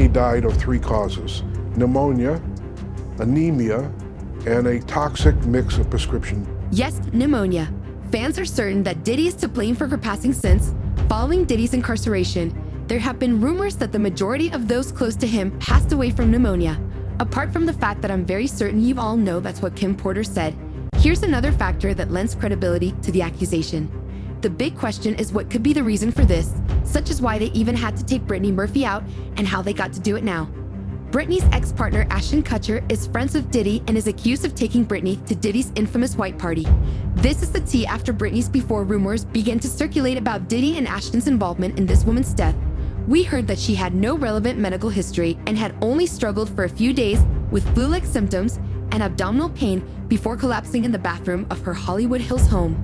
Brittany died of 3 causes: pneumonia, anemia, and a toxic mix of prescription. Yes, pneumonia. Fans are certain that Diddy is to blame for her passing since, following Diddy's incarceration, there have been rumors that the majority of those close to him passed away from pneumonia. Apart from the fact that I'm very certain you all know that's what Kim Porter said, here's another factor that lends credibility to the accusation. The big question is what could be the reason for this, such as why they even had to take Brittany Murphy out and how they got to do it now. Brittany's ex-partner Ashton Kutcher is friends with Diddy and is accused of taking Brittany to Diddy's infamous white party. This is the tea after Brittany's before rumors began to circulate about Diddy and Ashton's involvement in this woman's death. We heard that she had no relevant medical history and had only struggled for a few days with flu-like symptoms and abdominal pain before collapsing in the bathroom of her Hollywood Hills home.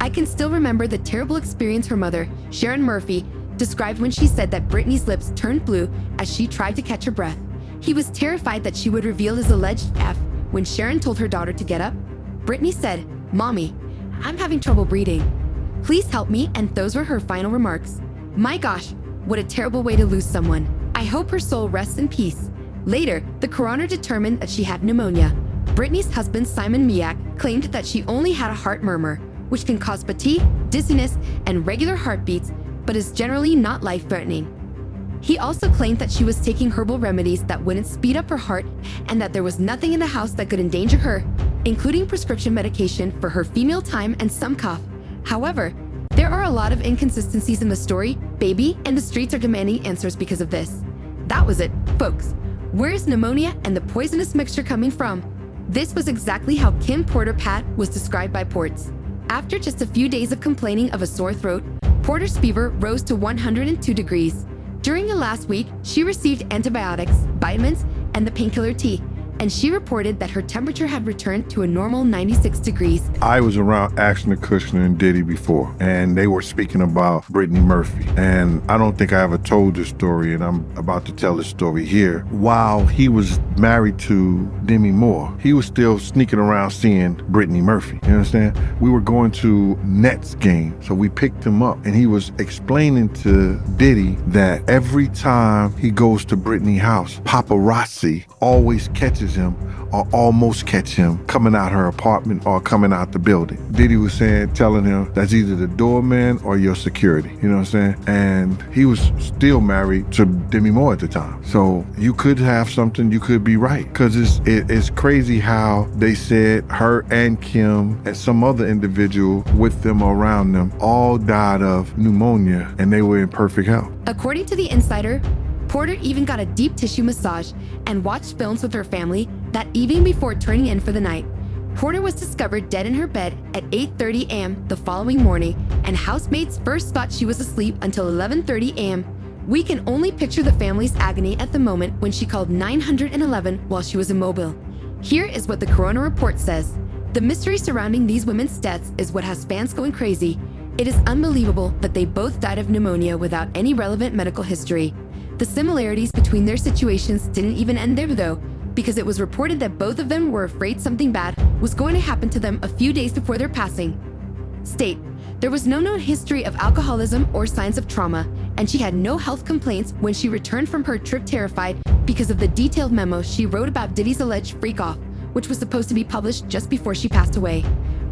I can still remember the terrible experience her mother, Sharon Murphy, described when she said that Brittany's lips turned blue as she tried to catch her breath. He was terrified that she would reveal his alleged F when Sharon told her daughter to get up. Brittany said, "Mommy, I'm having trouble breathing. Please help me," and those were her final remarks. My gosh, what a terrible way to lose someone. I hope her soul rests in peace. Later, the coroner determined that she had pneumonia. Brittany's husband, Simon Miak, claimed that she only had a heart murmur, which can cause fatigue, dizziness, and regular heartbeats, but is generally not life-threatening. He also claimed that she was taking herbal remedies that wouldn't speed up her heart and that there was nothing in the house that could endanger her, including prescription medication for her female time and some cough. However, there are a lot of inconsistencies in the story, baby, and the streets are demanding answers because of this. That was it, folks. Where is pneumonia and the poisonous mixture coming from? This was exactly how Kim Porter Pat was described by Ports. After just a few days of complaining of a sore throat, Porter's fever rose to 102 degrees. During the last week, she received antibiotics, vitamins, and the painkiller tea, and she reported that her temperature had returned to a normal 96 degrees. I was around Ashton Kutcher and Diddy before, and they were speaking about Brittany Murphy. And I don't think I ever told this story, and I'm about to tell this story here. While he was married to Demi Moore, he was still sneaking around seeing Brittany Murphy. You understand? We were going to Nets game, so we picked him up, and he was explaining to Diddy that every time he goes to Brittany's house, paparazzi always catches him or almost catch him coming out her apartment or coming out the building. Diddy was telling him that's either the doorman or your security, you know what I'm saying? And he was still married to Demi Moore at the time. So you could have something, you could be right. Cause it's crazy how they said her and Kim and some other individual with them or around them all died of pneumonia and they were in perfect health. According to The Insider, Porter even got a deep tissue massage and watched films with her family that evening before turning in for the night. Porter was discovered dead in her bed at 8:30 a.m. the following morning, and housemates first thought she was asleep until 11:30 a.m. We can only picture the family's agony at the moment when she called 911 while she was immobile. Here is what the coroner report says. The mystery surrounding these women's deaths is what has fans going crazy. It is unbelievable that they both died of pneumonia without any relevant medical history. The similarities between their situations didn't even end there though, because it was reported that both of them were afraid something bad was going to happen to them a few days before their passing. State, there was no known history of alcoholism or signs of trauma, and she had no health complaints when she returned from her trip terrified because of the detailed memo she wrote about Diddy's alleged freak-off, which was supposed to be published just before she passed away.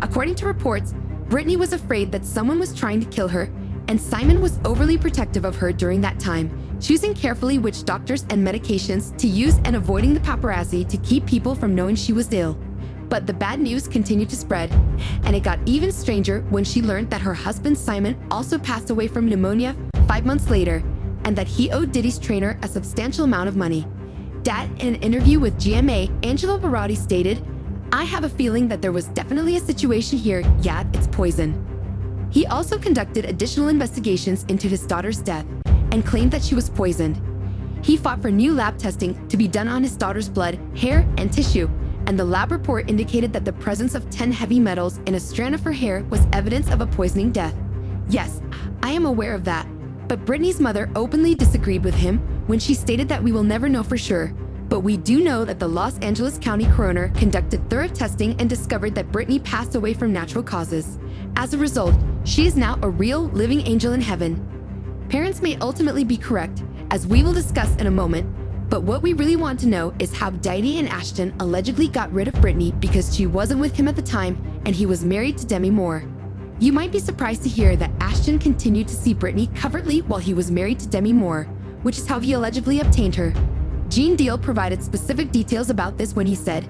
According to reports, Brittany was afraid that someone was trying to kill her, and Simon was overly protective of her during that time, choosing carefully which doctors and medications to use and avoiding the paparazzi to keep people from knowing she was ill. But the bad news continued to spread, and it got even stranger when she learned that her husband Simon also passed away from pneumonia 5 months later, and that he owed Diddy's trainer a substantial amount of money. Dad, in an interview with GMA, Angelo Barotti stated, "I have a feeling that there was definitely a situation here, yeah, it's poison." He also conducted additional investigations into his daughter's death and claimed that she was poisoned. He fought for new lab testing to be done on his daughter's blood, hair, and tissue, and the lab report indicated that the presence of 10 heavy metals in a strand of her hair was evidence of a poisoning death. Yes, I am aware of that, but Brittany's mother openly disagreed with him when she stated that we will never know for sure, but we do know that the Los Angeles County coroner conducted thorough testing and discovered that Brittany passed away from natural causes. As a result, she is now a real living angel in heaven. Parents may ultimately be correct, as we will discuss in a moment, But what we really want to know is how Diddy and Ashton allegedly got rid of Brittany because she wasn't with him at the time and he was married to Demi Moore. You might be surprised to hear that Ashton continued to see Brittany covertly while he was married to Demi Moore, which is how he allegedly obtained her. Gene Deal provided specific details about this when he said,